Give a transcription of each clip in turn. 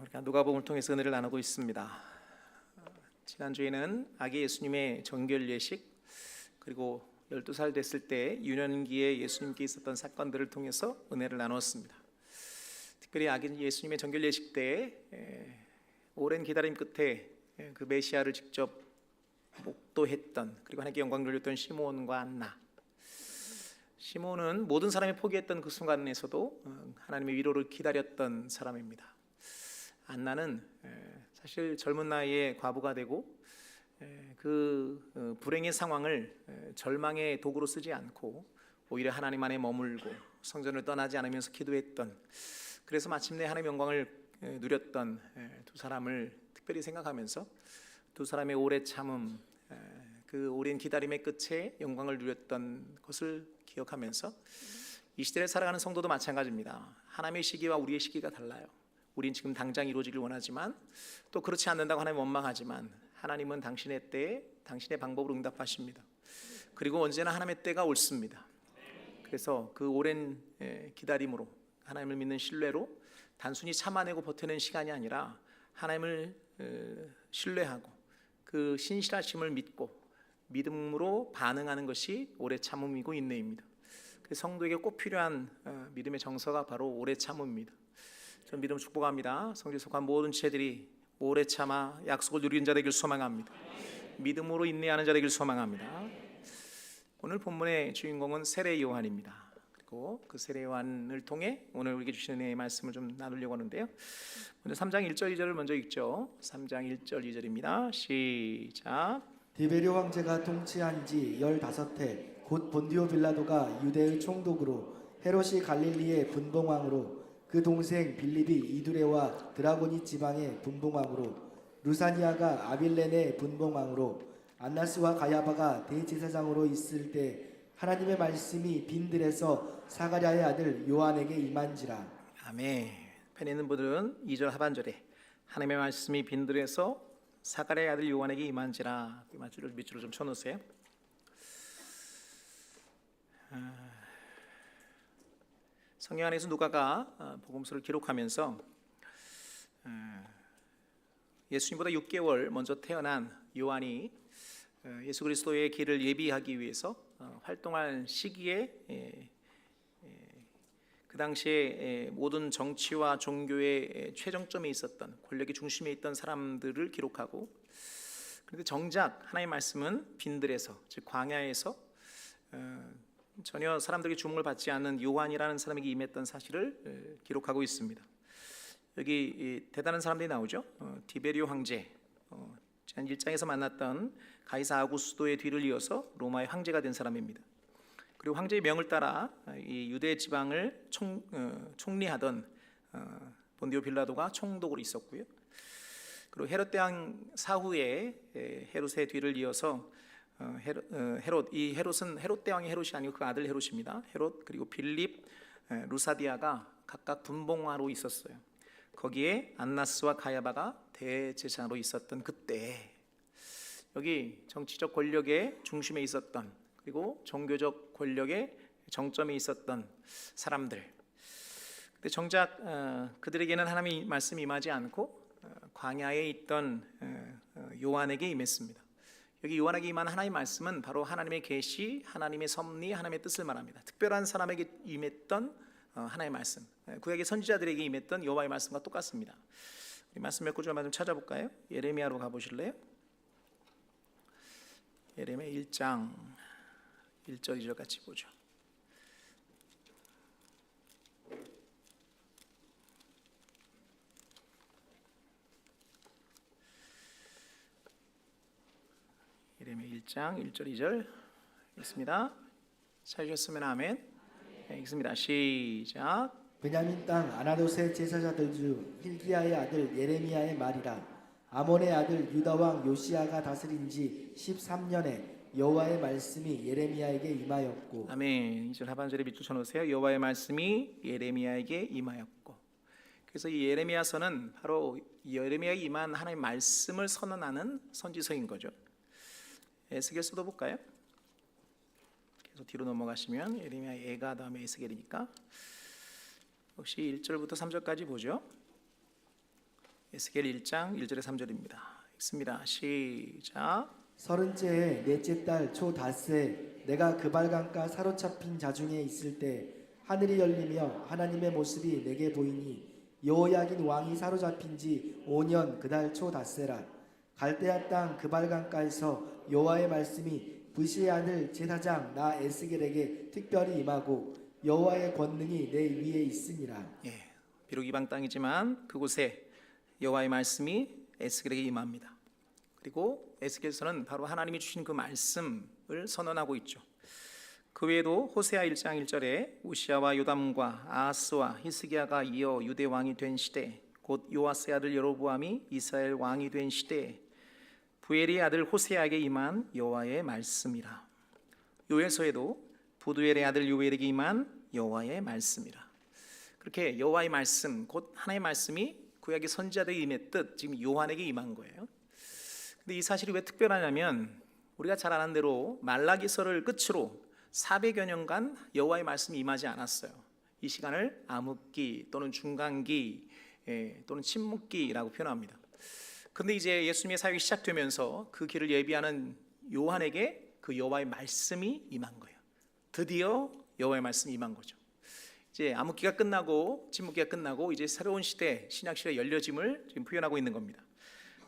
우리가 누가복음을 통해서 은혜를 나누고 있습니다. 지난주에는 아기 예수님의 정결 예식, 그리고 12살 됐을 때 유년기에 예수님께 있었던 사건들을 통해서 은혜를 나누었습니다. 특별히 아기 예수님의 정결 예식 때 오랜 기다림 끝에 그 메시아를 직접 목도했던, 그리고 하나님께 영광 돌렸던 시므온과 안나. 시므온은 모든 사람이 포기했던 그 순간에서도 하나님의 위로를 기다렸던 사람입니다. 안나는 사실 젊은 나이에 과부가 되고 그 불행의 상황을 절망의 도구로 쓰지 않고 오히려 하나님 안에 머물고 성전을 떠나지 않으면서 기도했던, 그래서 마침내 하나님의 영광을 누렸던 두 사람을 특별히 생각하면서 두 사람의 오래 참음, 그 오랜 기다림의 끝에 영광을 누렸던 것을 기억하면서 이 시대를 살아가는 성도도 마찬가지입니다. 하나님의 시기와 우리의 시기가 달라요. 우린 지금 당장 이루어지길 원하지만, 또 그렇지 않는다고 하나님 원망하지만, 하나님은 당신의 때에 당신의 방법으로 응답하십니다. 그리고 언제나 하나님의 때가 옳습니다. 그래서 그 오랜 기다림으로, 하나님을 믿는 신뢰로 단순히 참아내고 버텨낸 시간이 아니라 하나님을 신뢰하고 그 신실하심을 믿고 믿음으로 반응하는 것이 오래 참음이고 인내입니다. 그 성도에게 꼭 필요한 믿음의 정서가 바로 오래 참음입니다. 저는 믿음을 축복합니다. 성도에 속한 모든 지체들이 오래 참아 약속을 누리는 자 되길 소망합니다. 믿음으로 인내하는 자 되길 소망합니다. 오늘 본문의 주인공은 세례 요한입니다. 그리고 그 세례 요한을 통해 오늘 우리에게 주시는 은혜의 말씀을 좀 나누려고 하는데요. 먼저 3장 1절 2절을 먼저 읽죠. 3장 1절 2절입니다. 시작. 디베rio 황제가 통치한 지 15해 곧 본디오 빌라도가 유대의 총독으로, 헤롯이 갈릴리의 분봉왕으로, 그 동생 빌립이 이두레와 드라고니 지방의 분봉왕으로, 루사니아가 아빌레네 분봉왕으로, 안나스와 가야바가 대제사장으로 있을 때 하나님의 말씀이 빈들에서 사가랴의 아들 요한에게 임한지라. 아멘. 펜 있는 분들은 2절 하반절에 하나님의 말씀이 빈들에서 사가랴의 아들 요한에게 임한지라, 그 말줄을 밑으로 좀 쳐놓으세요. 성경 안에서 누가가 복음서를 기록하면서 예수님보다 6개월 먼저 태어난 요한이 예수 그리스도의 길을 예비하기 위해서 활동할 시기에 그 당시에 모든 정치와 종교의 최정점에 있었던, 권력의 중심에 있던 사람들을 기록하고, 그런데 정작 하나님의 말씀은 빈들에서, 즉 광야에서 전혀 사람들에게 주목을 받지 않는 요한이라는 사람에게 임했던 사실을 기록하고 있습니다. 여기 대단한 사람들이 나오죠. 디베리오 황제, 지난 1장에서 만났던 가이사 아구스도의 뒤를 이어서 로마의 황제가 된 사람입니다. 그리고 황제의 명을 따라 이 유대 지방을 총리하던 본디오 빌라도가 총독으로 있었고요. 그리고 헤롯 대왕 사후에 헤롯의 뒤를 이어서 이 헤롯은 헤롯 대왕의 헤롯이 아니고 그 아들 헤롯입니다. 헤롯, 그리고 빌립, 루사디아가 각각 분봉화로 있었어요. 거기에 안나스와 가야바가 대제사장으로 있었던 그때, 여기 정치적 권력의 중심에 있었던, 그리고 종교적 권력의 정점에 있었던 사람들, 근데 정작 그들에게는 하나님의 말씀이 임하지 않고 광야에 있던 요한에게 임했습니다. 여기 요한에게 임한 하나님의 말씀은 바로 하나님의 계시, 하나님의 섭리, 하나님의 뜻을 말합니다. 특별한 사람에게 임했던 하나님의 말씀, 구약의 선지자들에게 임했던 여호와의 말씀과 똑같습니다. 이 말씀 몇 구절만 좀 찾아볼까요? 예레미야로 가보실래요? 예레미야 1장 1절 2절 같이 보죠. 예레미야 1장 1절 2절 읽습니다. 찾으셨으면 아멘. 네, 읽습니다. 시작. 베냐민 땅 아나돗의 제사장들 중 hilki야의 아들 예레미야의 말이라. 아몬의 아들 유다 왕 요시야가 다스린 지 13년에 여호와의 말씀이 예레미야에게 임하였고. 아멘. 2절 하반절에 밑줄 쳐놓으세요. 여호와의 말씀이 예레미야에게 임하였고. 그래서 이 예레미야서는 바로 예레미야에 임한 하나님의 말씀을 선언하는 선지서인 거죠. 에스겔서도 볼까요? 계속 뒤로 넘어가시면 예레미야 예가 다음에 에스겔이니까, 혹시 1절부터 3절까지 보죠. 에스겔 1장 1절에 3절입니다. 읽습니다. 시작. 30째에 넷째 달 초 닷새 내가 그발강가 사로잡힌 자 중에 있을 때 하늘이 열리며 하나님의 모습이 내게 보이니 여호야긴 왕이 사로잡힌 지 5년 그달 초 닷새라. 갈대아 땅 그발강가에서 여호와의 말씀이 부시의 아들 제사장 나 에스겔에게 특별히 임하고 여호와의 권능이 내 위에 있으니라. 예, 비록 이방 땅이지만 그곳에 여호와의 말씀이 에스겔에게 임합니다. 그리고 에스겔서는 바로 하나님이 주신 그 말씀을 선언하고 있죠. 그 외에도 호세아 1장 1절에 우시아와 요담과 아하스와 히스기야가 이어 유대 왕이 된 시대, 곧 요아스의 아들 여로보암이 이스라엘 왕이 된 시대, 부엘의 아들 호세아에게 임한 여호와의 말씀이라. 요엘서에도 부두엘의 아들 요엘에게 임한 여호와의 말씀이라. 그렇게 여호와의 말씀, 곧 하나님의 말씀이 구약의 선지자들에게 임했듯 지금 요한에게 임한 거예요. 근데 이 사실이 왜 특별하냐면 우리가 잘 아는 대로 말라기서를 끝으로 400여 년간 여호와의 말씀이 임하지 않았어요. 이 시간을 암흑기 또는 중간기 또는 침묵기라고 표현합니다. 근데 이제 예수님의 사역이 시작되면서 그 길을 예비하는 요한에게 그 여호와의 말씀이 임한 거예요. 드디어 여호와의 말씀이 임한 거죠. 이제 암흑기가 끝나고 침묵기가 끝나고 이제 새로운 시대, 신약 시대의 열려짐을 지금 표현하고 있는 겁니다.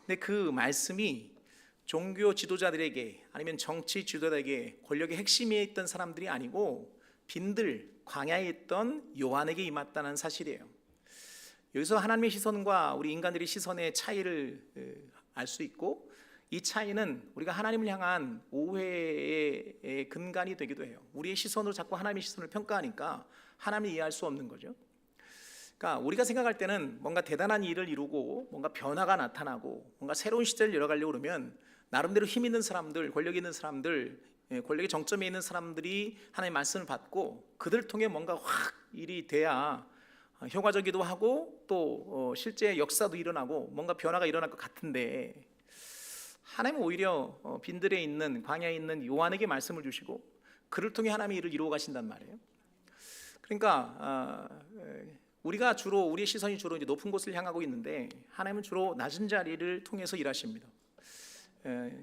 근데 그 말씀이 종교 지도자들에게 아니면 정치 지도자들에게 권력의 핵심에 있던 사람들이 아니고 빈들 광야에 있던 요한에게 임했다는 사실이에요. 여기서 하나님의 시선과 우리 인간들의 시선의 차이를 알 수 있고, 이 차이는 우리가 하나님을 향한 오해의 근간이 되기도 해요. 우리의 시선으로 자꾸 하나님의 시선을 평가하니까 하나님을 이해할 수 없는 거죠. 그러니까 우리가 생각할 때는 뭔가 대단한 일을 이루고 뭔가 변화가 나타나고 뭔가 새로운 시대를 열어가려고 그러면 나름대로 힘 있는 사람들, 권력 있는 사람들, 권력의 정점에 있는 사람들이 하나님의 말씀을 받고 그들을 통해 뭔가 확 일이 돼야 효과적이기도 하고 또 실제 역사도 일어나고 뭔가 변화가 일어날 것 같은데, 하나님은 오히려 빈들에 있는 광야에 있는 요한에게 말씀을 주시고 그를 통해 하나님의 일을 이루어 가신단 말이에요. 그러니까 우리가 주로 우리의 시선이 주로 이제 높은 곳을 향하고 있는데 하나님은 주로 낮은 자리를 통해서 일하십니다.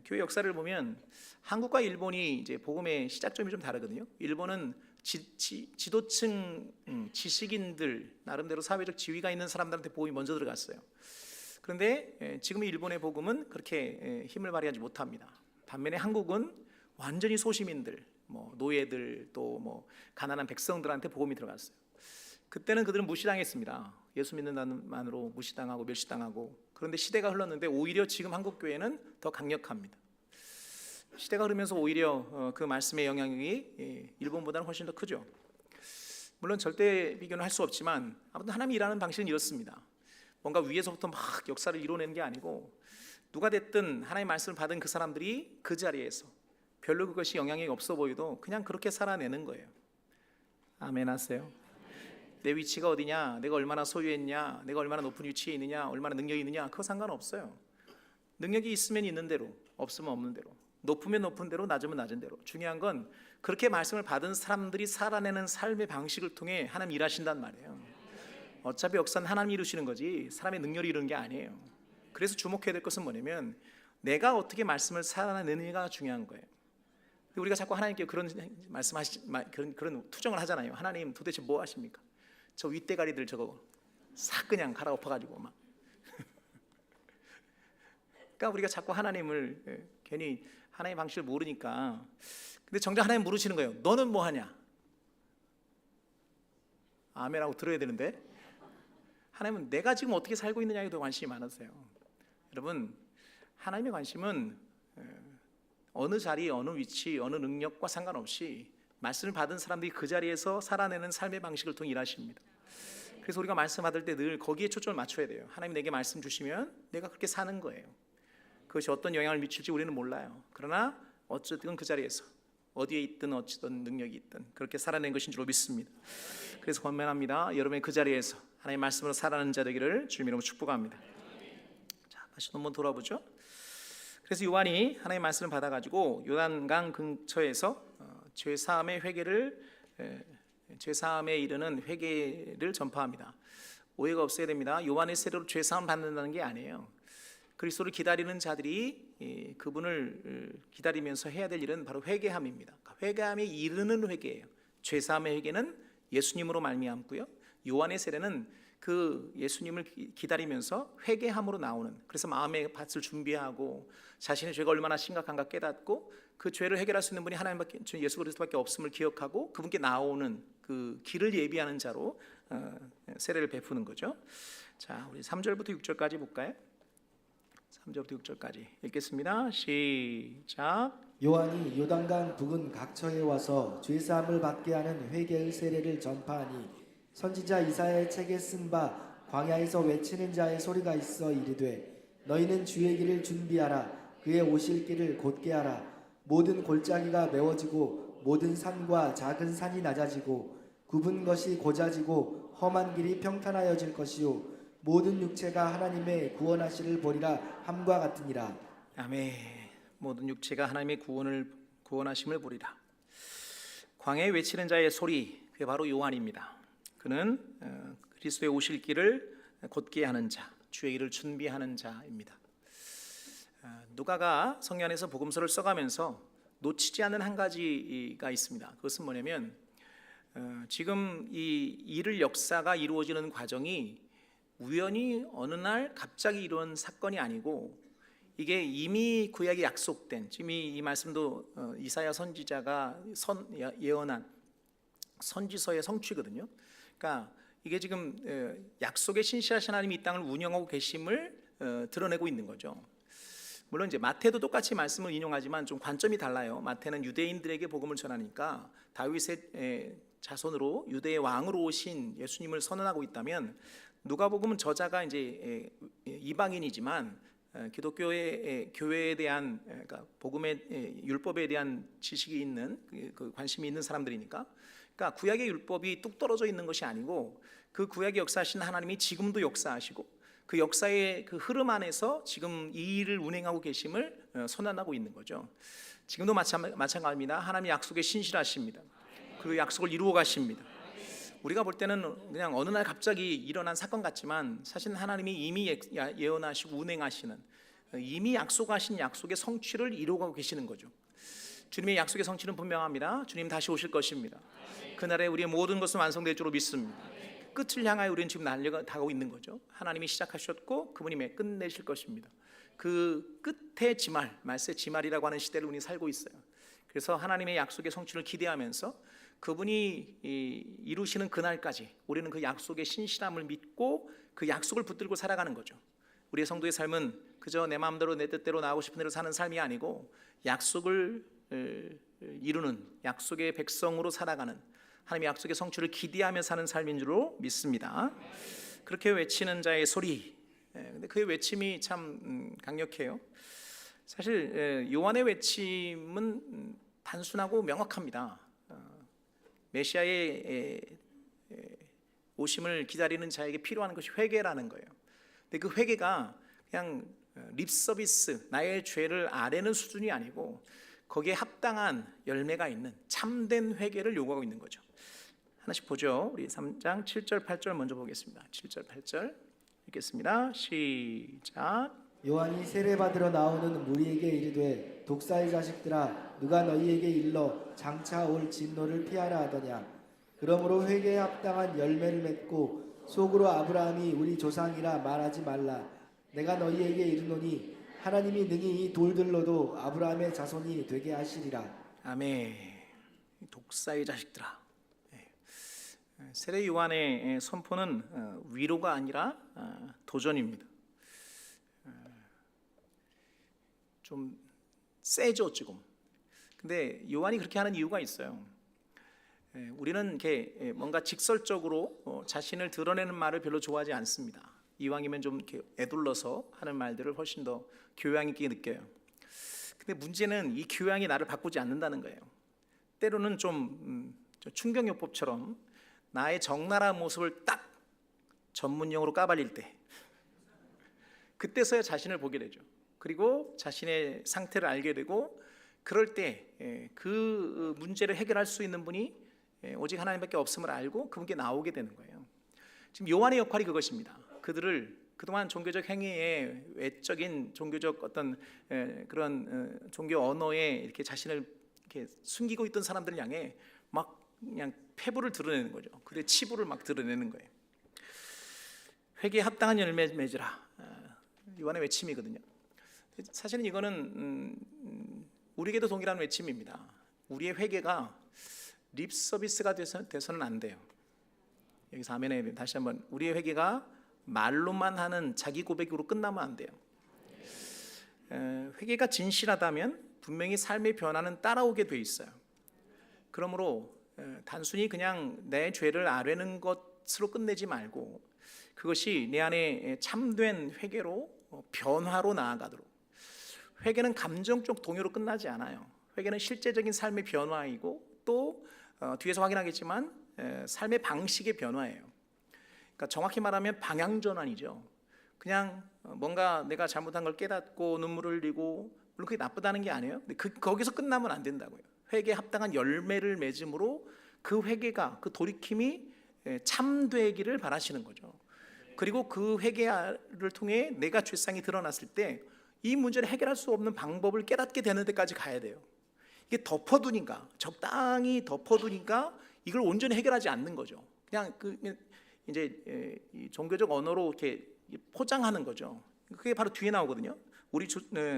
교회 역사를 보면 한국과 일본이 이제 복음의 시작점이 좀 다르거든요. 일본은 지도층 지식인들 나름대로 사회적 지위가 있는 사람들한테 복음이 먼저 들어갔어요. 그런데 지금 일본의 복음은 그렇게 힘을 발휘하지 못합니다. 반면에 한국은 완전히 소시민들, 뭐 노예들 또 뭐 가난한 백성들한테 복음이 들어갔어요. 그때는 그들은 무시당했습니다. 예수 믿는 만으로 무시당하고 멸시당하고. 그런데 시대가 흘렀는데 오히려 지금 한국 교회는 더 강력합니다. 시대가 흐르면서 오히려 그 말씀의 영향력이 일본보다는 훨씬 더 크죠. 물론 절대 비교는 할 수 없지만 아무튼 하나님이 일하는 방식은 이렇습니다. 뭔가 위에서부터 막 역사를 이뤄내는 게 아니고 누가 됐든 하나님의 말씀을 받은 그 사람들이 그 자리에서 별로 그것이 영향이 없어 보여도 그냥 그렇게 살아내는 거예요. 아멘 하세요. 내 위치가 어디냐, 내가 얼마나 소유했냐, 내가 얼마나 높은 위치에 있느냐, 얼마나 능력이 있느냐, 그거 상관없어요. 능력이 있으면 있는 대로, 없으면 없는 대로, 높으면 높은 대로, 낮으면 낮은 대로. 중요한 건 그렇게 말씀을 받은 사람들이 살아내는 삶의 방식을 통해 하나님 일하신단 말이에요. 어차피 역사는 하나님이 이루시는 거지 사람의 능력이 이루는 게 아니에요. 그래서 주목해야 될 것은 뭐냐면 내가 어떻게 말씀을 살아내느냐가 중요한 거예요. 우리가 자꾸 하나님께 그런 그런 투정을 하잖아요. 하나님 도대체 뭐 하십니까? 저 윗대가리들 저거 싹 그냥 갈아엎어가지고 막. 그러니까 우리가 자꾸 하나님을 괜히 하나님의 방식을 모르니까. 근데 정작 하나님 물으시는 거예요. 너는 뭐 하냐? 아멘하고 들어야 되는데 하나님은 내가 지금 어떻게 살고 있느냐에 더 관심이 많으세요. 여러분, 하나님의 관심은 어느 자리, 어느 위치, 어느 능력과 상관없이 말씀을 받은 사람들이 그 자리에서 살아내는 삶의 방식을 통해 일하십니다. 그래서 우리가 말씀 받을 때 늘 거기에 초점을 맞춰야 돼요. 하나님 내게 말씀 주시면 내가 그렇게 사는 거예요. 그것이 어떤 영향을 미칠지 우리는 몰라요. 그러나 어쨌든 그 자리에서 어디에 있든 어찌든 능력이 있든 그렇게 살아낸 것인 줄 믿습니다. 그래서 권면합니다. 여러분의 그 자리에서 하나님의 말씀으로 살아가는 자 되기를 주님 이름으로 축복합니다. 자, 다시 한번 돌아보죠. 그래서 요한이 하나님의 말씀을 받아가지고 요단강 근처에서 죄사함에 이르는 회개를 전파합니다. 오해가 없어야 됩니다. 요한의 세례로 죄 사함 받는다는 게 아니에요. 그리스도를 기다리는 자들이 그분을 기다리면서 해야 될 일은 바로 회개함입니다. 회개함에 이르는 회개예요. 죄 사함의 회개는 예수님으로 말미암고요. 요한의 세례는 그 예수님을 기다리면서 회개함으로 나오는, 그래서 마음의 밭을 준비하고 자신의 죄가 얼마나 심각한가 깨닫고 그 죄를 해결할 수 있는 분이 하나님밖에, 예수 그리스도밖에 없음을 기억하고 그분께 나오는 그 길을 예비하는 자로 세례를 베푸는 거죠. 자, 우리 3절부터 6절까지 볼까요? 3절부터 6절까지 읽겠습니다. 시작. 요한이 요단강 부근 각처에 와서 죄사함을 받게 하는 회개의 세례를 전파하니 선지자 이사야의 책에 쓴 바 광야에서 외치는 자의 소리가 있어 이르되 너희는 주의 길을 준비하라. 그의 오실 길을 곧게 하라. 모든 골짜기가 메워지고 모든 산과 작은 산이 낮아지고 굽은 것이 고자지고 험한 길이 평탄하여질 것이요 모든 육체가 하나님의 구원하시를 보리라 함과 같으니라. 아멘. 모든 육체가 하나님의 구원하심을 보리라. 광야에 외치는 자의 소리, 그게 바로 요한입니다. 그는 그리스도의 오실 길을 곧게 하는 자, 주의 일을 준비하는 자입니다. 누가가 성경 안에서 복음서를 써가면서 놓치지 않는 한 가지가 있습니다. 그것은 뭐냐면 지금 이 일을 역사가 이루어지는 과정이 우연히 어느 날 갑자기 이루어진 사건이 아니고 이게 이미 구약에 약속된, 지금 이 말씀도 이사야 선지자가 예언한 선지서의 성취거든요. 그러니까 이게 지금 약속의 신실하신 하나님이 이 땅을 운영하고 계심을 드러내고 있는 거죠. 물론 이제 마태도 똑같이 말씀을 인용하지만 좀 관점이 달라요. 마태는 유대인들에게 복음을 전하니까 다윗의 자손으로 유대의 왕으로 오신 예수님을 선언하고 있다면, 누가복음은 저자가 이제 이방인이지만 기독교의 교회에 대한, 그러니까 복음의 율법에 대한 지식이 있는, 그 관심이 있는 사람들이니까, 그러니까 구약의 율법이 뚝 떨어져 있는 것이 아니고 그 구약의 역사하신 하나님이 지금도 역사하시고 그 역사의 그 흐름 안에서 지금 이 일을 운행하고 계심을 선언하고 있는 거죠. 지금도 마찬가지입니다. 하나님의 약속에 신실하십니다. 그 약속을 이루어 가십니다. 우리가 볼 때는 그냥 어느 날 갑자기 일어난 사건 같지만 사실 하나님이 이미 예언하시고 운행하시는, 이미 약속하신 약속의 성취를 이루어가고 계시는 거죠. 주님의 약속의 성취는 분명합니다. 주님 다시 오실 것입니다. 그날에 우리의 모든 것은 완성될 줄로 믿습니다. 끝을 향하여 우리는 지금 달려가고 있는 거죠. 하나님이 시작하셨고 그분이 끝내실 것입니다. 그 끝의 지말, 말세 지말이라고 하는 시대를 우리 살고 있어요. 그래서 하나님의 약속의 성취를 기대하면서 그분이 이루시는 그날까지 우리는 그 약속의 신실함을 믿고 그 약속을 붙들고 살아가는 거죠. 우리의 성도의 삶은 그저 내 마음대로 내 뜻대로 나가고 싶은 대로 사는 삶이 아니고 약속을 이루는, 약속의 백성으로 살아가는, 하나님의 약속의 성취를 기대하며 사는 삶인 줄로 믿습니다. 그렇게 외치는 자의 소리, 근데 그의 외침이 참 강력해요. 사실 요한의 외침은 단순하고 명확합니다. 메시아의 오심을 기다리는 자에게 필요한 것이 회개라는 거예요. 근데 그 회개가 그냥 립 서비스, 나의 죄를 아뢰는 수준이 아니고 거기에 합당한 열매가 있는 참된 회개를 요구하고 있는 거죠. 하나씩 보죠. 우리 3장 7절 8절 먼저 보겠습니다. 7절 8절 읽겠습니다. 시작. 요한이 세례받으러 나오는 무리에게 이르되 독사의 자식들아 누가 너희에게 일러 장차 올 진노를 피하라 하더냐. 그러므로 회개에 합당한 열매를 맺고 속으로 아브라함이 우리 조상이라 말하지 말라. 내가 너희에게 이르노니 하나님이 능히 이 돌들로도 아브라함의 자손이 되게 하시리라. 아멘. 독사의 자식들아. 세례 요한의 선포는 위로가 아니라 도전입니다. 좀 세죠 지금. 근데 요한이 그렇게 하는 이유가 있어요. 우리는 이렇게 뭔가 직설적으로 자신을 드러내는 말을 별로 좋아하지 않습니다. 이왕이면 좀 이렇게 애둘러서 하는 말들을 훨씬 더 교양 있게 느껴요. 근데 문제는 이 교양이 나를 바꾸지 않는다는 거예요. 때로는 좀 충격요법처럼 나의 적나라한 모습을 딱 전문용어로 까발릴 때, 그때서야 자신을 보게 되죠. 그리고 자신의 상태를 알게 되고, 그럴 때 그 문제를 해결할 수 있는 분이 오직 하나님밖에 없음을 알고 그분께 나오게 되는 거예요. 지금 요한의 역할이 그것입니다. 그들을 그동안 종교적 행위에 외적인 종교적 어떤 그런 종교 언어에 이렇게 자신을 이렇게 숨기고 있던 사람들을 향해 막 그냥 폐부를 드러내는 거죠. 그들의 치부를 막 드러내는 거예요. 회개에 합당한 열매 맺으라. 요한의 외침이거든요. 사실은 이거는 우리에게도 동일한 외침입니다. 우리의 회개가 립 서비스가 돼서는 안 돼요. 여기서 아멘에 다시 한번, 우리의 회개가 말로만 하는 자기 고백으로 끝나면 안 돼요. 회개가 진실하다면 분명히 삶의 변화는 따라오게 돼 있어요. 그러므로 단순히 그냥 내 죄를 아뢰는 것으로 끝내지 말고 그것이 내 안에 참된 회개로 변화로 나아가도록. 회개는 감정적 동요로 끝나지 않아요. 회개는 실제적인 삶의 변화이고 또 뒤에서 확인하겠지만 삶의 방식의 변화예요. 그러니까 정확히 말하면 방향 전환이죠. 그냥 뭔가 내가 잘못한 걸 깨닫고 눈물을 흘리고, 물론 그게 나쁘다는 게 아니에요. 근데 거기서 끝나면 안 된다고요. 회개에 합당한 열매를 맺음으로 그 회개가, 그 돌이킴이 참되기를 바라시는 거죠. 그리고 그 회개를 통해 내가 죄상이 드러났을 때 이 문제를 해결할 수 없는 방법을 깨닫게 되는 데까지 가야 돼요. 이게 덮어두니까, 적당히 덮어두니까 이걸 온전히 해결하지 않는 거죠. 그냥 이제 이 종교적 언어로 이렇게 포장하는 거죠. 그게 바로 뒤에 나오거든요.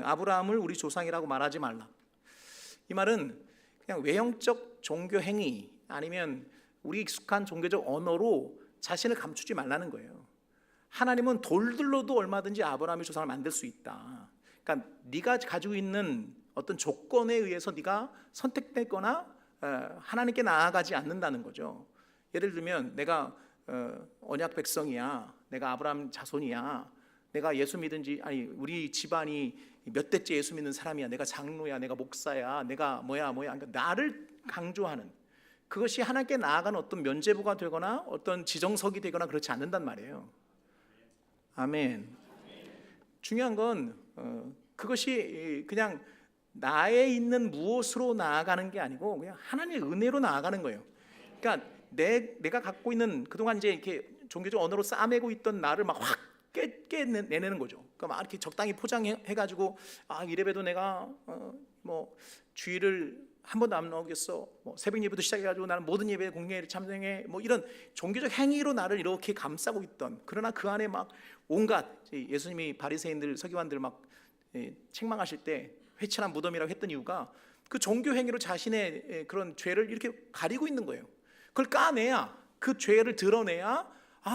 아브라함을 우리 조상이라고 말하지 말라. 이 말은 그냥 외형적 종교 행위 아니면 우리 익숙한 종교적 언어로 자신을 감추지 말라는 거예요. 하나님은 돌들로도 얼마든지 아브라함의 조상을 만들 수 있다. 그러니까 네가 가지고 있는 어떤 조건에 의해서 네가 선택됐거나 하나님께 나아가지 않는다는 거죠. 예를 들면 내가 언약 백성이야, 내가 아브라함 자손이야, 내가 예수 믿은지, 아니 우리 집안이 몇 대째 예수 믿는 사람이야, 내가 장로야, 내가 목사야, 내가 뭐야. 그러니까 나를 강조하는 그것이 하나님께 나아가는 어떤 면죄부가 되거나 어떤 지정석이 되거나 그렇지 않는단 말이에요. 아멘. 중요한 건 그것이 그냥 나에 있는 무엇으로 나아가는 게 아니고 그냥 하나님의 은혜로 나아가는 거예요. 그러니까 내가 갖고 있는 그동안 이제 이렇게 종교적 언어로 싸매고 있던 나를 막 확 깨내는 거죠. 그러니까 막 이렇게 적당히 포장해가지고 이래봬도 내가 뭐 주일을 한 번도 안 나오겠어. 뭐 새벽 예배도 시작해가지고 나는 모든 예배에 공개를 참여해. 뭐 이런 종교적 행위로 나를 이렇게 감싸고 있던. 그러나 그 안에 막 온갖 예수님이 바리새인들, 서기관들 막 책망하실 때 회칠한 무덤이라고 했던 이유가 그 종교 행위로 자신의 그런 죄를 이렇게 가리고 있는 거예요. 그걸 까내야, 그 죄를 드러내야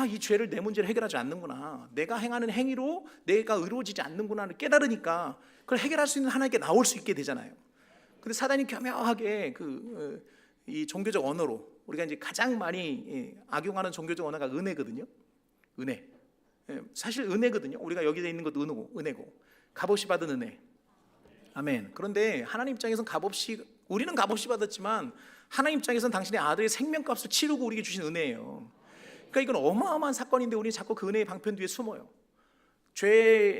이 죄를, 내 문제를 해결하지 않는구나, 내가 행하는 행위로 내가 의로워지지 않는구나를 깨달으니까 그걸 해결할 수 있는 하나님께 나올 수 있게 되잖아요. 근데 사단이 교묘하게 이 종교적 언어로, 우리가 이제 가장 많이 악용하는 종교적 언어가 은혜거든요. 은혜. 사실 은혜거든요. 우리가 여기 있는 것도 은혜고 값없이 받은 은혜. 아멘. 그런데 하나님 입장에서는 우리는 값없이 받았지만 하나님 입장에서는 당신의 아들의 생명값을 치르고 우리에게 주신 은혜예요. 그러니까 이건 어마어마한 사건인데 우리는 자꾸 그 은혜의 방편 뒤에 숨어요.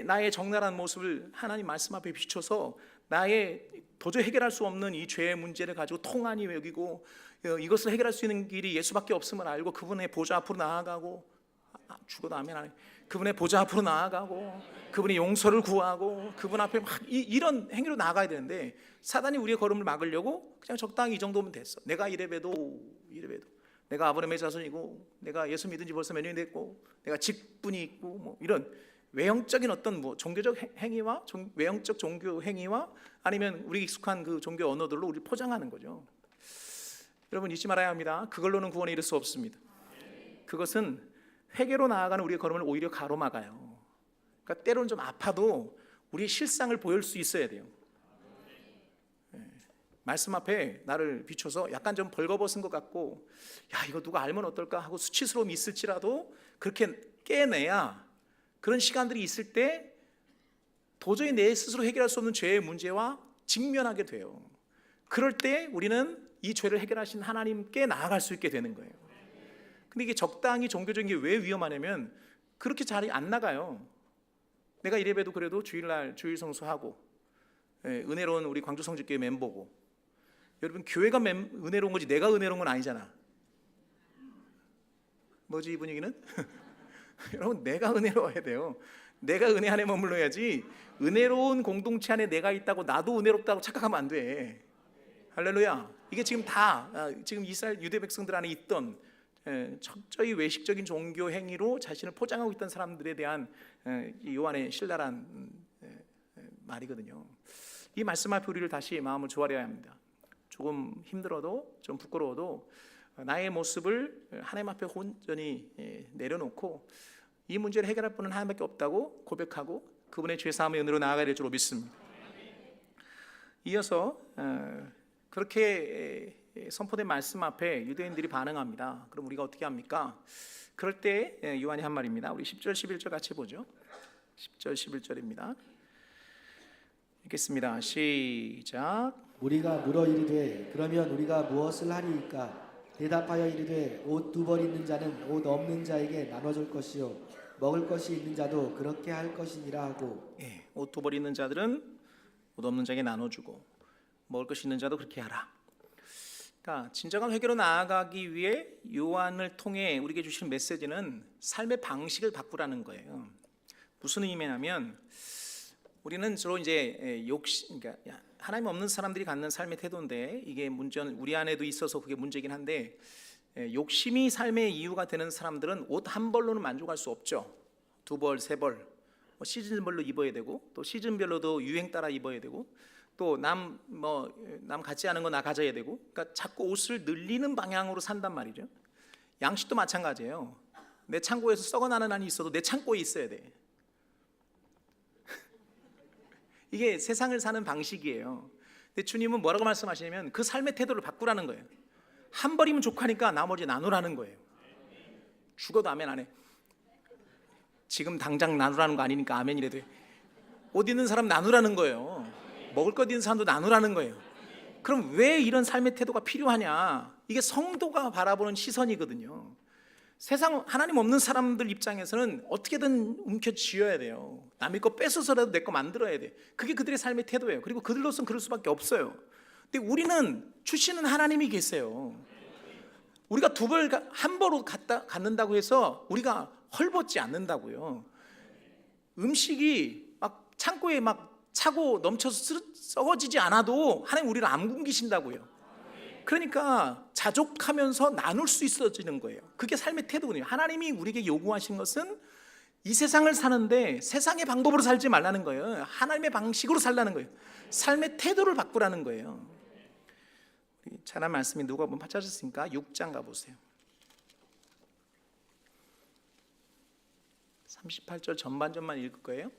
나의 적나라한 모습을 하나님 말씀 앞에 비춰서 나의 도저히 해결할 수 없는 이 죄의 문제를 가지고 통한이 여기고 이것을 해결할 수 있는 길이 예수밖에 없음을 알고 그분의 보좌 앞으로 나아가고, 죽어도 아멘 안 해. 그분의 보좌 앞으로 나아가고 그분의 용서를 구하고 그분 앞에 막 이런 행위로 나아가야 되는데 사단이 우리의 걸음을 막으려고 그냥 적당히 이 정도면 됐어. 내가 이래봬도 내가 아브라함의 자손이고 내가 예수 믿은 지 벌써 몇 년이 됐고 내가 직분이 있고 뭐 이런 외형적인 어떤 뭐 종교적 행위와 외형적 종교 행위와 아니면 우리 익숙한 그 종교 언어들로 우리 포장하는 거죠. 여러분 잊지 말아야 합니다. 그걸로는 구원에 이를 수 없습니다. 그것은 회개로 나아가는 우리의 걸음을 오히려 가로막아요. 그러니까 때로는 좀 아파도 우리의 실상을 보일 수 있어야 돼요. 말씀 앞에 나를 비춰서 약간 좀 벌거벗은 것 같고 이거 누가 알면 어떨까 하고 수치스러움이 있을지라도 그렇게 깨내야 그런 시간들이 있을 때 도저히 내 스스로 해결할 수 없는 죄의 문제와 직면하게 돼요. 그럴 때 우리는 이 죄를 해결하신 하나님께 나아갈 수 있게 되는 거예요. 근데 이게 적당히 종교적인 게 왜 위험하냐면 그렇게 잘 안 나가요. 내가 이래봬도 그래도 주일날 주일 성수하고 은혜로운 우리 광주 성직교회 멤버고, 여러분 교회가 은혜로운 거지 내가 은혜로운 건 아니잖아. 뭐지 이 분위기는? 여러분, 내가 은혜로워야 돼요. 내가 은혜 안에 머물러야지. 은혜로운 공동체 안에 내가 있다고 나도 은혜롭다고 착각하면 안 돼. 할렐루야. 이게 지금 다 지금 이스라엘 유대 백성들 안에 있던 철저히 외식적인 종교 행위로 자신을 포장하고 있던 사람들에 대한 요한의 신랄한 말이거든요. 이 말씀 앞에 우리를 다시 마음을 조아려야 합니다. 조금 힘들어도 좀 부끄러워도 나의 모습을 하나님 앞에 온전히 내려놓고 이 문제를 해결할 분은 하나님밖에 없다고 고백하고 그분의 죄사함의 은혜로 나아가야 될 줄로 믿습니다. 이어서 그렇게 선포된 말씀 앞에 유대인들이 반응합니다. 그럼 우리가 어떻게 합니까? 그럴 때 요한이 한 말입니다. 우리 10절 11절 같이 보죠. 10절 11절입니다. 읽겠습니다. 시작. 우리가 물어 이르되 그러면 우리가 무엇을 하리이까? 대답하여 이르되 옷 두 벌 있는 자는 옷 없는 자에게 나눠줄 것이요 먹을 것이 있는 자도 그렇게 할 것이니라 하고. 옷 두 벌 있는 자들은 옷 없는 자에게 나눠주고 먹을 것이 있는 자도 그렇게 하라. 그러니까 진정한 회개로 나아가기 위해 요한을 통해 우리에게 주시는 메시지는 삶의 방식을 바꾸라는 거예요. 무슨 의미냐면 우리는 주로 이제 그러니까 하나님 없는 사람들이 갖는 삶의 태도인데 이게 문제는 우리 안에도 있어서 그게 문제긴 한데 욕심이 삶의 이유가 되는 사람들은 옷 한 벌로는 만족할 수 없죠. 두 벌, 세 벌, 시즌별로 입어야 되고 또 시즌별로도 유행 따라 입어야 되고 또 남 갖지 않은 거 나 가져야 되고, 그러니까 자꾸 옷을 늘리는 방향으로 산단 말이죠. 양식도 마찬가지예요. 내 창고에서 썩어나는 한이 있어도 내 창고에 있어야 돼. 이게 세상을 사는 방식이에요. 근데 주님은 뭐라고 말씀하시냐면 그 삶의 태도를 바꾸라는 거예요. 한 벌이면 족하니까 나머지 나누라는 거예요. 죽어도 아멘 안 해. 지금 당장 나누라는 거 아니니까 아멘이라도 해. 옷 입는 사람 나누라는 거예요. 먹을 것 있는 사람도 나누라는 거예요. 그럼 왜 이런 삶의 태도가 필요하냐? 이게 성도가 바라보는 시선이거든요. 세상 하나님 없는 사람들 입장에서는 어떻게든 움켜쥐어야 돼요. 남의 거 뺏어서라도 내 거 만들어야 돼. 그게 그들의 삶의 태도예요. 그리고 그들로서는 그럴 수밖에 없어요. 근데 우리는 주시는 하나님이 계세요. 우리가 두 벌 한 벌로 갖는다고 해서 우리가 헐벗지 않는다고요. 음식이 막 창고에 막 차고 넘쳐서 썩어지지 않아도 하나님 우리를 안 굶기신다고요. 그러니까 자족하면서 나눌 수 있어지는 거예요. 그게 삶의 태도거든요. 하나님이 우리에게 요구하신 것은 이 세상을 사는데 세상의 방법으로 살지 말라는 거예요. 하나님의 방식으로 살라는 거예요. 삶의 태도를 바꾸라는 거예요. 찬양 말씀이 누가 한번 찾으셨습니까? 6장 가보세요. 38절 전반전만 읽을 거예요.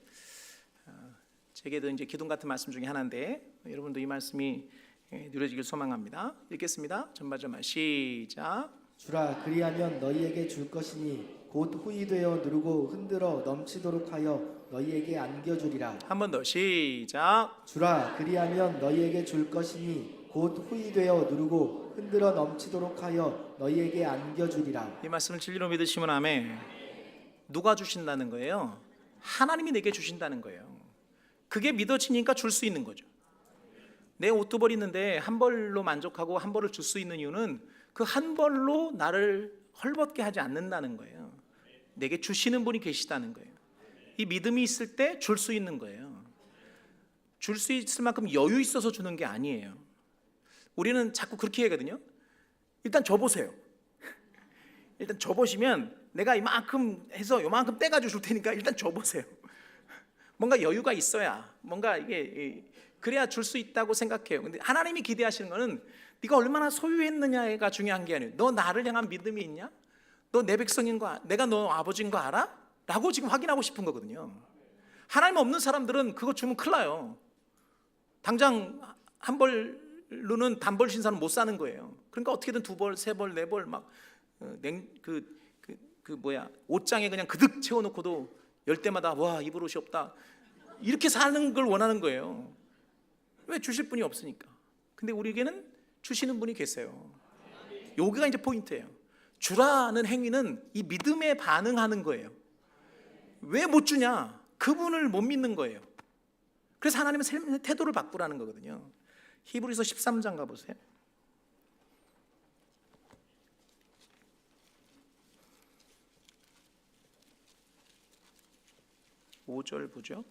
제게도 이제 기둥 같은 말씀 중에 하나인데 여러분도 이 말씀이 누려지길 소망합니다. 읽겠습니다. 전반전만 시작. 주라 그리하면 너희에게 줄 것이니 곧 후이되어 누르고 흔들어 넘치도록 하여 너희에게 안겨주리라. 한 번 더 시작. 주라 그리하면 너희에게 줄 것이니 곧 후이되어 누르고 흔들어 넘치도록 하여 너희에게 안겨주리라. 이 말씀을 진리로 믿으시면 아멘. 누가 주신다는 거예요? 하나님이 내게 주신다는 거예요. 그게 믿어지니까 줄 수 있는 거죠. 내 옷 두 벌 있는데 한 벌로 만족하고 한 벌을 줄 수 있는 이유는 그 한 벌로 나를 헐벗게 하지 않는다는 거예요. 내게 주시는 분이 계시다는 거예요. 이 믿음이 있을 때 줄 수 있는 거예요. 줄 수 있을 만큼 여유 있어서 주는 게 아니에요. 우리는 자꾸 그렇게 하거든요. 일단 줘보세요. 일단 줘보시면 내가 이만큼 해서 요만큼 떼가지고 줄 테니까 일단 줘보세요. 뭔가 여유가 있어야 뭔가 이게 그래야 줄 수 있다고 생각해요. 근데 하나님이 기대하시는 거는 네가 얼마나 소유했느냐가 중요한 게 아니에요. 너 나를 향한 믿음이 있냐? 너 내 백성인 거, 내가 너 아버지인 거 알아? 라고 지금 확인하고 싶은 거거든요. 하나님 없는 사람들은 그거 주면 큰일 나요. 당장 한 벌로는 단벌 신사는 못 사는 거예요. 그러니까 어떻게든 두 벌, 세 벌, 네 벌 막 옷장에 그냥 그득 채워놓고도 열 때마다 와 입을 옷이 없다 이렇게 사는 걸 원하는 거예요. 왜? 주실 분이 없으니까. 근데 우리에게는 주시는 분이 계세요. 여기가 이제 포인트예요. 주라는 행위는 이 믿음에 반응하는 거예요. 왜 못 주냐? 그분을 못 믿는 거예요. 그래서 하나님은 삶의 태도를 바꾸라는 거거든요. 히브리서 13장 가보세요. 5절 보죠.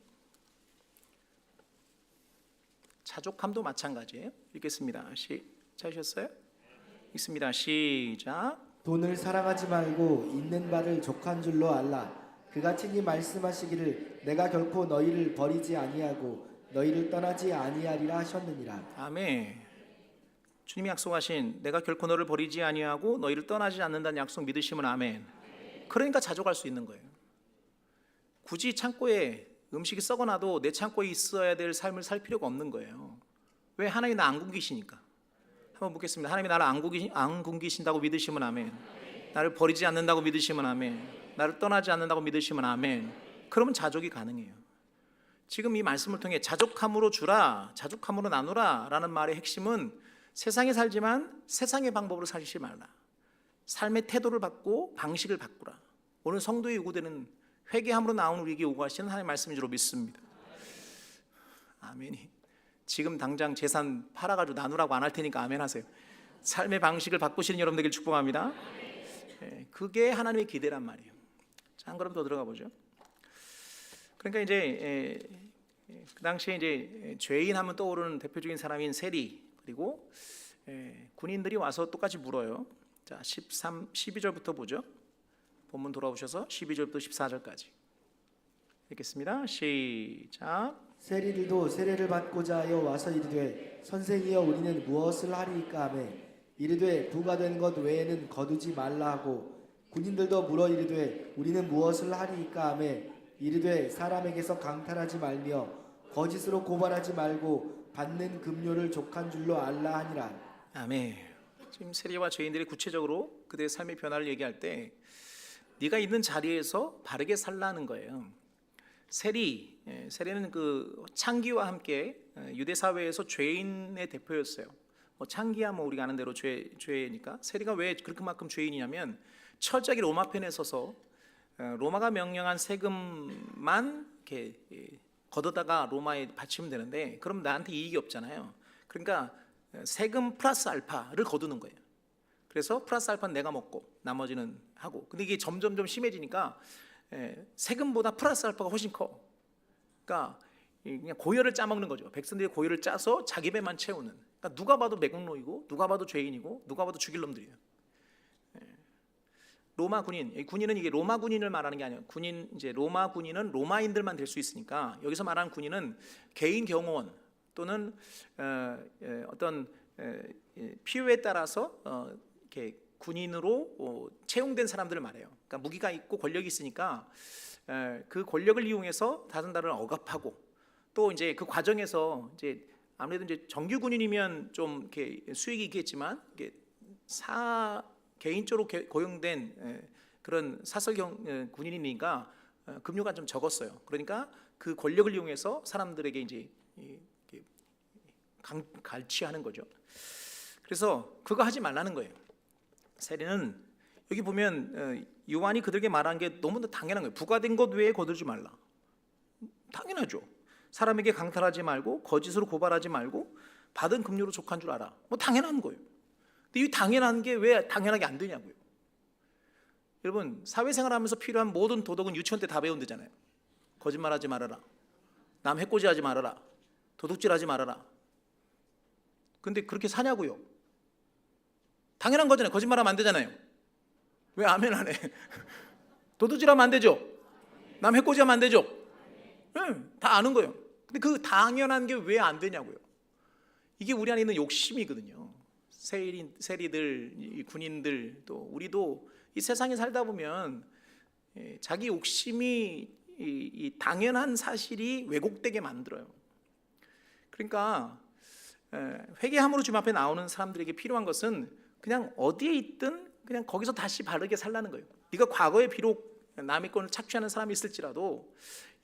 자족함도 마찬가지예요. 읽겠습니다. 찾으셨어요? 읽습니다. 시작. 돈을 사랑하지 말고 있는 바를 족한 줄로 알라. 그가 친히 말씀하시기를 내가 결코 너희를 버리지 아니하고 너희를 떠나지 아니하리라 하셨느니라. 아멘. 주님이 약속하신 내가 결코 너를 버리지 아니하고 너희를 떠나지 않는다는 약속 믿으시면 아멘. 그러니까 자족할 수 있는 거예요. 굳이 창고에 음식이 썩어나도 내 창고에 있어야 될 삶을 살 필요가 없는 거예요. 왜? 하나님이 나 안 굶기시니까. 한번 묻겠습니다. 하나님이 나를 안 굶기신다고 믿으시면 아멘. 나를 버리지 않는다고 믿으시면 아멘. 나를 떠나지 않는다고 믿으시면 아멘. 그러면 자족이 가능해요. 지금 이 말씀을 통해 자족함으로 주라, 자족함으로 나누라 라는 말의 핵심은 세상에 살지만 세상의 방법으로 살지 말라. 삶의 태도를 바꾸고 방식을 바꾸라. 오늘 성도의 요구되는 회개함으로 나온 우리에게 요구하시는 하나님의 말씀인 줄 믿습니다. 아멘이. 지금 당장 재산 팔아가지고 나누라고 안 할 테니까 아멘 하세요. 삶의 방식을 바꾸시는 여러분 되길 축복합니다. 그게 하나님의 기대란 말이에요. 자, 한 걸음 더 들어가 보죠. 그러니까 이제 그 당시에 이제 죄인 하면 떠오르는 대표적인 사람인 세리, 그리고 군인들이 와서 똑같이 물어요. 자, 12절부터 보죠. 본문 돌아오셔서 12절부터 14절까지 읽겠습니다. 시작. 세리들도 세례를 받고자 하여 와서 이르되 선생이여 우리는 무엇을 하리이까 하매 이르되 부가 된 것 외에는 거두지 말라 하고 군인들도 물어 이르되 우리는 무엇을 하리이까 하매 이르되 사람에게서 강탈하지 말며 거짓으로 고발하지 말고 받는 급료를 족한 줄로 알라 하니라. 아멘. 지금 세리와 죄인들이 구체적으로 그들의 삶의 변화를 얘기할 때 네가 있는 자리에서 바르게 살라는 거예요. 세리는 그 창기와 함께 유대 사회에서 죄인의 대표였어요. 창기야 우리가 아는 대로 죄니까. 세리가 왜 그렇게만큼 죄인이냐면 철저하게 로마 편에 서서 로마가 명령한 세금만 이렇게 걷어다가 로마에 바치면 되는데 그럼 나한테 이익이 없잖아요. 그러니까 세금 플러스 알파를 거두는 거예요. 그래서 플러스 알파는 내가 먹고 나머지는 하고. 근데 이게 점점점 심해지니까 세금보다 플러스 알파가 훨씬 커. 그러니까 그냥 고열을 짜먹는 거죠. 백성들이 고열을 짜서 자기 배만 채우는. 그러니까 누가 봐도 매국노이고 누가 봐도 죄인이고 누가 봐도 죽일 놈들이에요. 로마 군인은 이게 로마 군인을 말하는 게 아니에요. 이제 로마 군인은 로마인들만 될 수 있으니까 여기서 말하는 군인은 개인 경호원 또는 어떤 필요에 따라서 이렇게 군인으로 채용된 사람들을 말해요. 그러니까 무기가 있고 권력이 있으니까 그 권력을 이용해서 다른 나라를 억압하고 또 이제 그 과정에서 이제 아무래도 이제 정규 군인이면 좀 이렇게 수익이 있겠지만 이게 개인적으로 고용된 그런 사설 군인이니까 급료가 좀 적었어요. 그러니까 그 권력을 이용해서 사람들에게 이제 갈취하는 거죠. 그래서 그거 하지 말라는 거예요. 세리는 여기 보면 요한이 그들에게 말한 게 너무나 당연한 거예요. 부과된 것 외에 거두지 말라. 당연하죠. 사람에게 강탈하지 말고 거짓으로 고발하지 말고 받은 급료로 족한 줄 알아. 당연한 거예요. 근데 이 당연한 게 왜 당연하게 안 되냐고요. 여러분 사회생활하면서 필요한 모든 도덕은 유치원 때 다 배운대잖아요. 거짓말하지 말아라. 남 해코지하지 말아라. 도둑질하지 말아라. 근데 그렇게 사냐고요. 당연한 거잖아요. 거짓말하면 안 되잖아요. 왜 아멘 안 해? 도둑질하면 안 되죠. 남 해코지하면 안 되죠. 다 아는 거예요. 근데 그 당연한 게 왜 안 되냐고요. 이게 우리 안에 있는 욕심이거든요. 세리들, 군인들, 또 우리도 이 세상에 살다 보면 자기 욕심이 이 당연한 사실이 왜곡되게 만들어요. 그러니까 회개함으로 주님 앞에 나오는 사람들에게 필요한 것은 그냥 어디에 있든 그냥 거기서 다시 바르게 살라는 거예요. 네가 과거에 비록 남의 것을 착취하는 사람이 있을지라도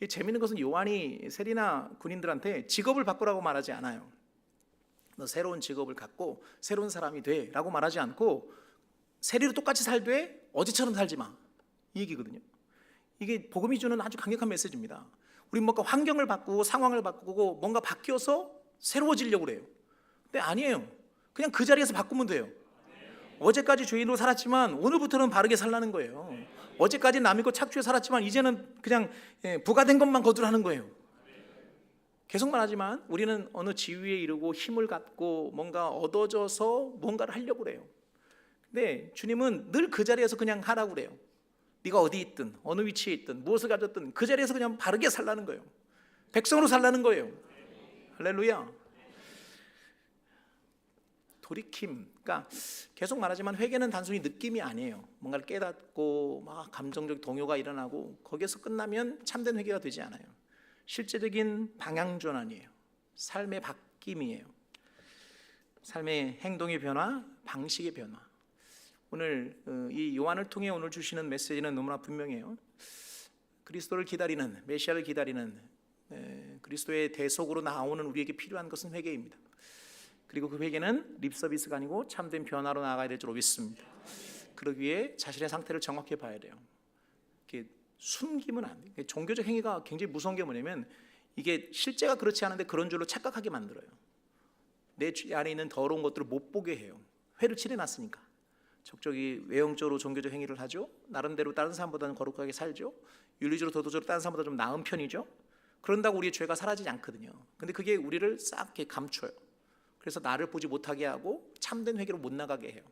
재미있는 것은 요한이 세리나 군인들한테 직업을 바꾸라고 말하지 않아요. 너 새로운 직업을 갖고 새로운 사람이 돼 라고 말하지 않고 세리로 똑같이 살되 어제처럼 살지 마, 이 얘기거든요. 이게 복음이 주는 아주 강력한 메시지입니다. 우리 뭔가 환경을 바꾸고 상황을 바꾸고 뭔가 바뀌어서 새로워지려고 그래요. 근데 아니에요. 그냥 그 자리에서 바꾸면 돼요. 어제까지 죄인으로 살았지만 오늘부터는 바르게 살라는 거예요. 어제까지 남의 것 착취해 살았지만 이제는 그냥 부과된 것만 거두라는 거예요. 계속 말하지만 우리는 어느 지위에 이르고 힘을 갖고 뭔가 얻어져서 뭔가를 하려고 그래요. 근데 주님은 늘 그 자리에서 그냥 하라고 그래요. 네가 어디 있든 어느 위치에 있든 무엇을 가졌든 그 자리에서 그냥 바르게 살라는 거예요. 백성으로 살라는 거예요. 할렐루야. 돌이킴, 그러니까 계속 말하지만 회개는 단순히 느낌이 아니에요. 뭔가를 깨닫고 막 감정적 동요가 일어나고 거기에서 끝나면 참된 회개가 되지 않아요. 실제적인 방향 전환이에요. 삶의 바뀜이에요. 삶의 행동의 변화, 방식의 변화. 오늘 이 요한을 통해 오늘 주시는 메시지는 너무나 분명해요. 그리스도를 기다리는, 메시아를 기다리는 그리스도의 대속으로 나오는 우리에게 필요한 것은 회개입니다. 그리고 그 회개는 립서비스가 아니고 참된 변화로 나아가야 될 줄로 믿습니다. 그러기 위해 자신의 상태를 정확히 봐야 돼요. 이렇게 숨기면 안 돼요. 종교적 행위가 굉장히 무서운 게 뭐냐면 이게 실제가 그렇지 않은데 그런 줄로 착각하게 만들어요. 내 안에 있는 더러운 것들을 못 보게 해요. 회를 칠해놨으니까. 적적이 외형적으로 종교적 행위를 하죠. 나름대로 다른 사람보다는 거룩하게 살죠. 윤리적으로 도덕적으로 다른 사람보다 좀 나은 편이죠. 그런다고 우리의 죄가 사라지지 않거든요. 근데 그게 우리를 싹 이렇게 감춰요. 그래서 나를 보지 못하게 하고 참된 회개로 못 나가게 해요.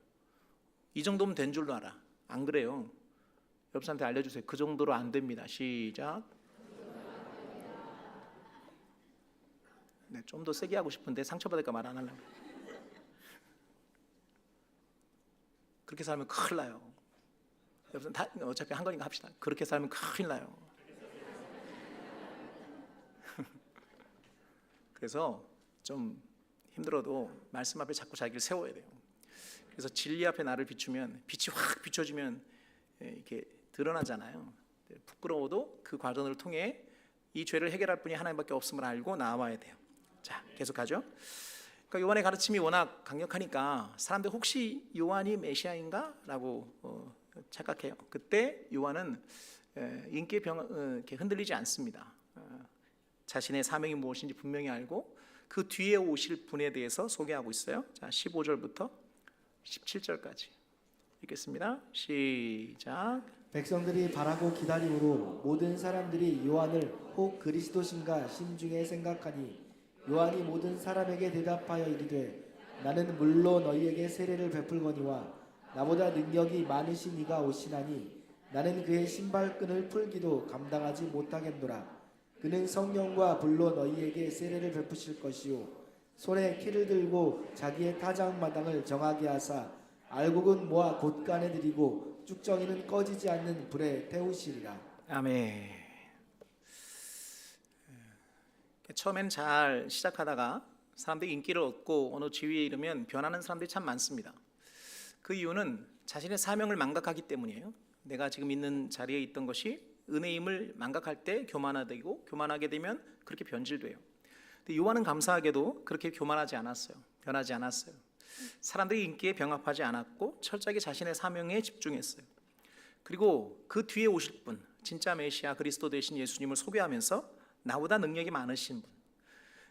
이 정도면 된 줄로 알아. 안 그래요. 옆 사람한테 알려주세요. 그 정도로 안 됩니다. 시작. 네, 좀 더 세게 하고 싶은데 상처받을까 말 안 하려고. 그렇게 살면 큰일 나요. 여러분 다 어차피 한 거니까 합시다. 그렇게 살면 큰일 나요. 그래서 좀 힘들어도 말씀 앞에 자꾸 자기를 세워야 돼요. 그래서 진리 앞에 나를 비추면 빛이 확 비춰지면 이렇게 드러나잖아요. 부끄러워도 그 과정을 통해 이 죄를 해결할 분이 하나님밖에 없음을 알고 나와야 돼요. 자, 계속 가죠. 그러니까 요한의 가르침이 워낙 강력하니까 사람들 혹시 요한이 메시아인가? 라고 착각해요. 그때 요한은 인기에 이렇게 흔들리지 않습니다. 자신의 사명이 무엇인지 분명히 알고 그 뒤에 오실 분에 대해서 소개하고 있어요. 자, 15절부터 17절까지 읽겠습니다. 시작. 백성들이 바라고 기다림으로 모든 사람들이 요한을 혹 그리스도신가 심중에 생각하니 요한이 모든 사람에게 대답하여 이르되 나는 물로 너희에게 세례를 베풀거니와 나보다 능력이 많으신 이가 오시나니 나는 그의 신발끈을 풀기도 감당하지 못하겠노라. 그는 성령과 불로 너희에게 세례를 베푸실 것이요 손에 키를 들고 자기의 타작마당을 정하게 하사 알곡은 모아 곳간에 들이고 쭉정이는 꺼지지 않는 불에 태우시리라. 아멘. 처음엔 잘 시작하다가 사람들이 인기를 얻고 어느 지위에 이르면 변하는 사람들이 참 많습니다. 그 이유는 자신의 사명을 망각하기 때문이에요. 내가 지금 있는 자리에 있던 것이 은혜임을 망각할 때 교만하되고 교만하게 되면 그렇게 변질돼요. 근데 요한은 감사하게도 그렇게 교만하지 않았어요. 변하지 않았어요. 사람들이 인기에 병합하지 않았고 철저하게 자신의 사명에 집중했어요. 그리고 그 뒤에 오실 분, 진짜 메시아 그리스도 되신 예수님을 소개하면서 나보다 능력이 많으신 분,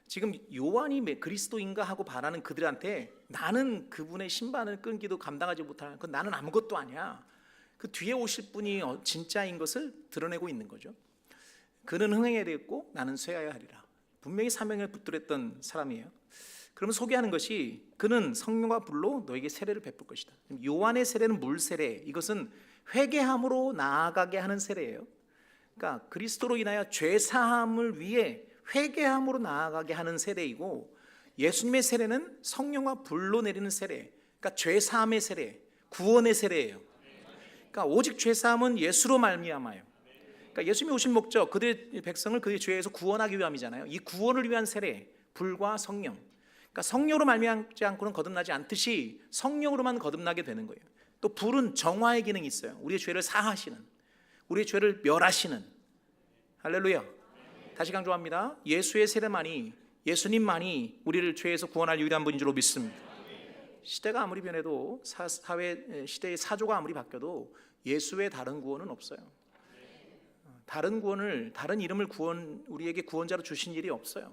지금 요한이 그리스도인가 하고 바라는 그들한테 나는 그분의 신발을 끈기도 감당하지 못하는 그 나는 아무것도 아니야. 그 뒤에 오실 분이 진짜인 것을 드러내고 있는 거죠. 그는 흥행해야 되겠고 나는 쇠하여야 하리라. 분명히 사명을 붙들었던 사람이에요. 그러면 소개하는 것이 그는 성령과 불로 너에게 세례를 베풀 것이다. 요한의 세례는 물 세례. 이것은 회개함으로 나아가게 하는 세례예요. 그러니까 그리스도로 인하여 죄 사함을 위해 회개함으로 나아가게 하는 세례이고, 예수님의 세례는 성령과 불로 내리는 세례. 그러니까 죄 사함의 세례, 구원의 세례예요. 그러니까 오직 죄 사함은 예수로 말미암아요. 그러니까 예수님이 오신 목적, 그들의 백성을 그의 죄에서 구원하기 위함이잖아요. 이 구원을 위한 세례, 불과 성령. 그러니까 성령으로 말미암지 않고는 거듭나지 않듯이 성령으로만 거듭나게 되는 거예요. 또 불은 정화의 기능이 있어요. 우리의 죄를 사하시는, 우리의 죄를 멸하시는. 할렐루야. 다시 강조합니다. 예수의 세례만이, 예수님만이 우리를 죄에서 구원할 유일한 분인 줄로 믿습니다. 시대가 아무리 변해도 사회 시대의 사조가 아무리 바뀌어도 예수의 다른 구원은 없어요. 다른 구원을, 다른 이름을 우리에게 구원자로 주신 일이 없어요.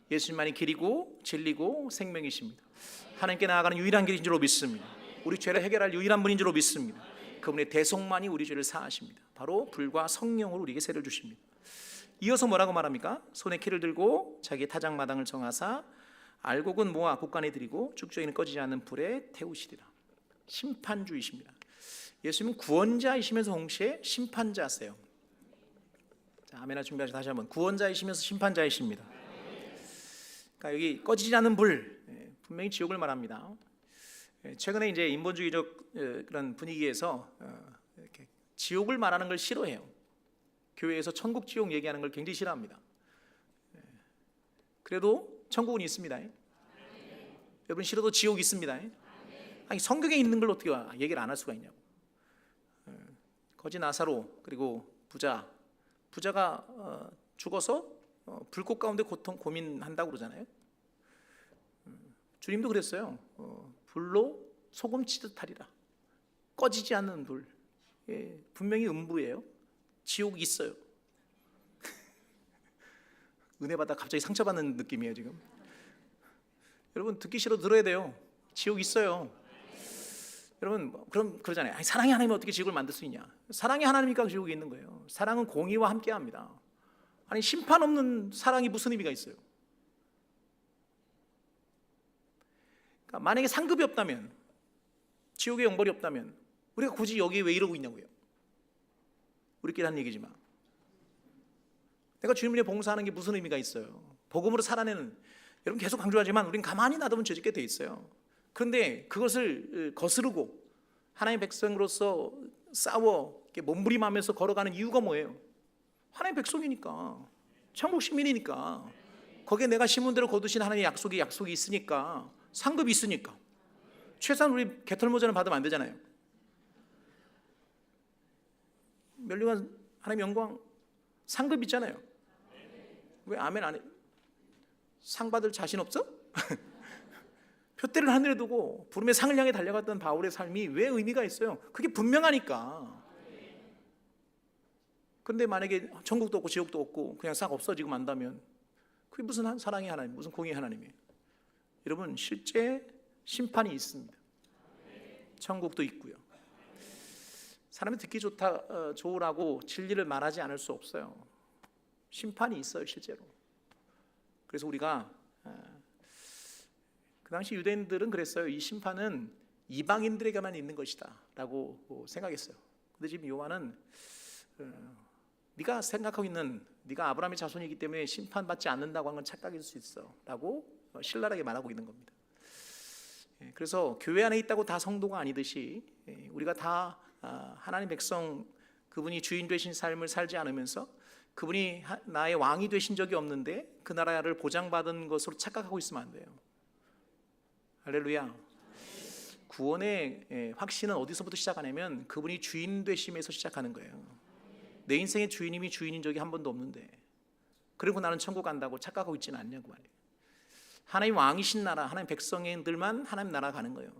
예수님만이 길이고 진리고 생명이십니다. 하나님께 나아가는 유일한 길인 줄로 믿습니다. 우리 죄를 해결할 유일한 분인 줄로 믿습니다. 그분의 대속만이 우리 죄를 사하십니다. 바로 불과 성령으로 우리에게 세를 주십니다. 이어서 뭐라고 말합니까? 손에 키를 들고 자기 타작마당을 정하사 알곡은 모아 곳간에 들이고 쭉저기는 꺼지지 않는 불에 태우시리라. 심판주이십니다. 예수님은 구원자이시면서 동시에 심판자세요. 자, 아멘아 준비하시고 다시 한번. 구원자이시면서 심판자이십니다. 그러니까 여기 꺼지지 않는 불, 분명히 지옥을 말합니다. 최근에 이제 인본주의적 그런 분위기에서 이렇게 지옥을 말하는 걸 싫어해요. 교회에서 천국 지옥 얘기하는 걸 굉장히 싫어합니다. 그래도 천국은 있습니다. 여러분 싫어도 지옥이 있습니다. 아니 성경에 있는 걸 어떻게 얘기를 안 할 수가 있냐고. 거지 나사로 그리고 부자가 죽어서 불꽃 가운데 고민한다고 그러잖아요. 주님도 그랬어요. 불로 소금 치듯 하리라. 꺼지지 않는 불. 분명히 음부예요. 지옥이 있어요. 은혜 받다 갑자기 상처받는 느낌이에요 지금. 여러분 듣기 싫어도 들어야 돼요. 지옥 있어요. 여러분 그럼 그러잖아요. 아니, 사랑의 하나님이 어떻게 지옥을 만들 수 있냐? 사랑의 하나님이니까 지옥이 있는 거예요. 사랑은 공의와 함께합니다. 아니 심판 없는 사랑이 무슨 의미가 있어요? 그러니까 만약에 상급이 없다면, 지옥의 영벌이 없다면 우리가 굳이 여기에 왜 이러고 있냐고요. 우리끼리 한 얘기지만 내가 주님을 위해 봉사하는 게 무슨 의미가 있어요? 복음으로 살아내는, 여러분 계속 강조하지만 우리는 가만히 놔두면 죄짓게 돼 있어요. 그런데 그것을 거스르고 하나님의 백성으로서 싸워 몸부림하면서 걸어가는 이유가 뭐예요? 하나님의 백성이니까, 천국 시민이니까, 거기에 내가 심은 대로 거두신 하나님의 약속이 있으니까, 상급이 있으니까. 최소한 우리 개털모자는 받으면 안 되잖아요. 멸류관 하나님의 영광 상급 있잖아요. 왜 아멘 안 해? 상 받을 자신 없어? 표대를 하늘에 두고 부름의 상을 향해 달려갔던 바울의 삶이 왜 의미가 있어요? 그게 분명하니까. 근데 만약에 천국도 없고 지옥도 없고 그냥 싹 없어지고 만다면 그게 무슨 사랑의 하나님, 무슨 공의의 하나님이에요? 여러분 실제 심판이 있습니다. 천국도 있고요. 사람이 듣기 좋으라고 진리를 말하지 않을 수 없어요. 심판이 있어요 실제로. 그래서 우리가 그 당시 유대인들은 그랬어요. 이 심판은 이방인들에게만 있는 것이다 라고 생각했어요. 근데 지금 요한은 네가 생각하고 있는, 네가 아브라함의 자손이기 때문에 심판받지 않는다고 하는 건 착각일 수 있어 라고 신랄하게 말하고 있는 겁니다. 그래서 교회 안에 있다고 다 성도가 아니듯이 우리가 다 하나님 백성, 그분이 주인 되신 삶을 살지 않으면서 그분이 나의 왕이 되신 적이 없는데 그 나라를 보장받은 것으로 착각하고 있으면 안 돼요. 할렐루야. 구원의 확신은 어디서부터 시작하냐면 그분이 주인 되심에서 시작하는 거예요. 내 인생의 주인님이 주인인 적이 한 번도 없는데 그리고 나는 천국 간다고 착각하고 있지는 않냐고 말이에요. 하나님 왕이신 나라, 하나님 백성들만 하나님 나라 가는 거예요.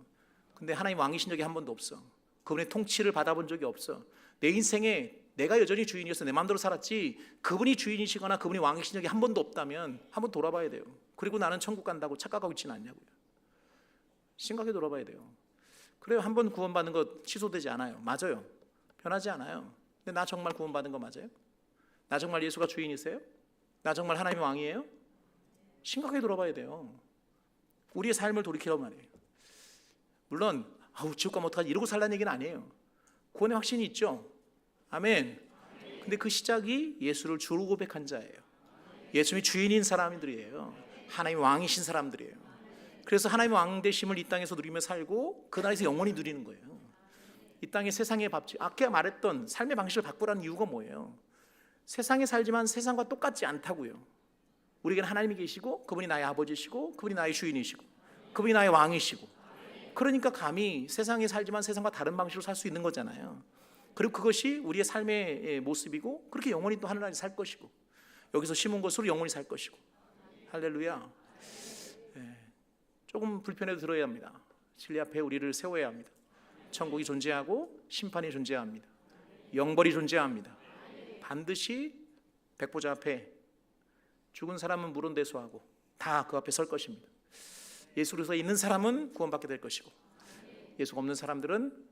근데 하나님 왕이신 적이 한 번도 없어. 그분의 통치를 받아본 적이 없어. 내 인생에 내가 여전히 주인이어서 내 마음대로 살았지 그분이 주인이시거나 그분이 왕이신 적이 한 번도 없다면 한번 돌아봐야 돼요. 그리고 나는 천국 간다고 착각하고 있지는 않냐고요. 심각하게 돌아봐야 돼요. 그래요. 한 번 구원받는 거 취소되지 않아요. 맞아요. 변하지 않아요. 근데 나 정말 구원받은 거 맞아요? 나 정말 예수가 주인이세요? 나 정말 하나님의 왕이에요? 심각하게 돌아봐야 돼요. 우리의 삶을 돌이키란 말이에요. 물론 지옥 가면 어떡하지 이러고 살라는 얘기는 아니에요. 구원의 확신이 있죠. 아멘. 근데 그 시작이 예수를 주로 고백한 자예요. 예수님이 주인인 사람들이에요. 하나님 왕이신 사람들이에요. 그래서 하나님 왕 되심을 이 땅에서 누리며 살고 그 나라에서 영원히 누리는 거예요. 이 땅의 세상의 밥집, 아까 말했던 삶의 방식을 바꾸라는 이유가 뭐예요? 세상에 살지만 세상과 똑같지 않다고요. 우리에게는 하나님이 계시고 그분이 나의 아버지시고 그분이 나의 주인이시고 그분이 나의 왕이시고, 그러니까 감히 세상에 살지만 세상과 다른 방식으로 살 수 있는 거잖아요. 그리고 그것이 우리의 삶의 모습이고 그렇게 영원히 또 하늘나라에 살 것이고 여기서 심은 것으로 영원히 살 것이고. 할렐루야. 조금 불편해도 들어야 합니다. 진리 앞에 우리를 세워야 합니다. 천국이 존재하고 심판이 존재합니다. 영벌이 존재합니다. 반드시 백보자 앞에 죽은 사람은 물론대소하고 다 그 앞에 설 것입니다. 예수 그리스도에 있는 사람은 구원받게 될 것이고 예수가 없는 사람들은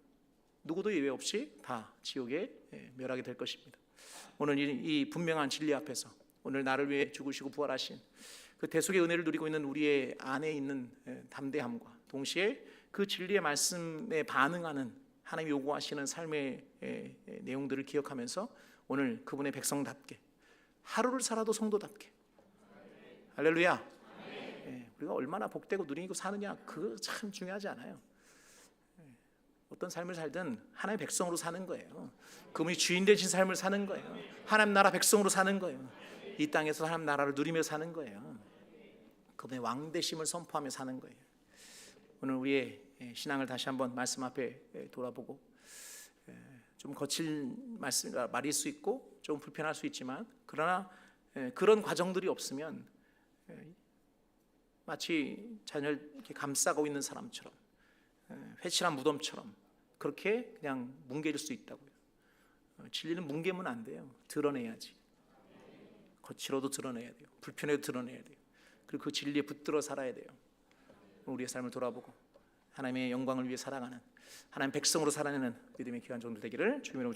누구도 예외 없이 다 지옥에 멸하게 될 것입니다. 오늘 이 분명한 진리 앞에서 오늘 나를 위해 죽으시고 부활하신 그 대속의 은혜를 누리고 있는 우리의 안에 있는 담대함과 동시에 그 진리의 말씀에 반응하는 하나님 요구하시는 삶의 내용들을 기억하면서 오늘 그분의 백성답게 하루를 살아도 성도답게 할렐루야. 우리가 얼마나 복되고 누리고 사느냐 그거 참 중요하지 않아요. 어떤 삶을 살든 하나님의 백성으로 사는 거예요. 그분이 주인 되신 삶을 사는 거예요. 하나님 나라 백성으로 사는 거예요. 이 땅에서 하나님 나라를 누리며 사는 거예요. 그분의 왕되심을 선포하며 사는 거예요. 오늘 우리의 신앙을 다시 한번 말씀 앞에 돌아보고 좀 거칠 말일 수 있고 좀 불편할 수 있지만 그러나 그런 과정들이 없으면 마치 자녀를 이렇게 감싸고 있는 사람처럼 회칠한 무덤처럼 그렇게 그냥 뭉개질 수 있다고요. 진리는 뭉개면 안 돼요. 드러내야지. 거칠어도 드러내야 돼요. 불편해도 드러내야 돼요. 그리고 그 진리에 붙들어 살아야 돼요. 우리의 삶을 돌아보고 하나님의 영광을 위해 살아가는 하나님 백성으로 살아내는 믿음의 귀한 종들 되기를 주님으로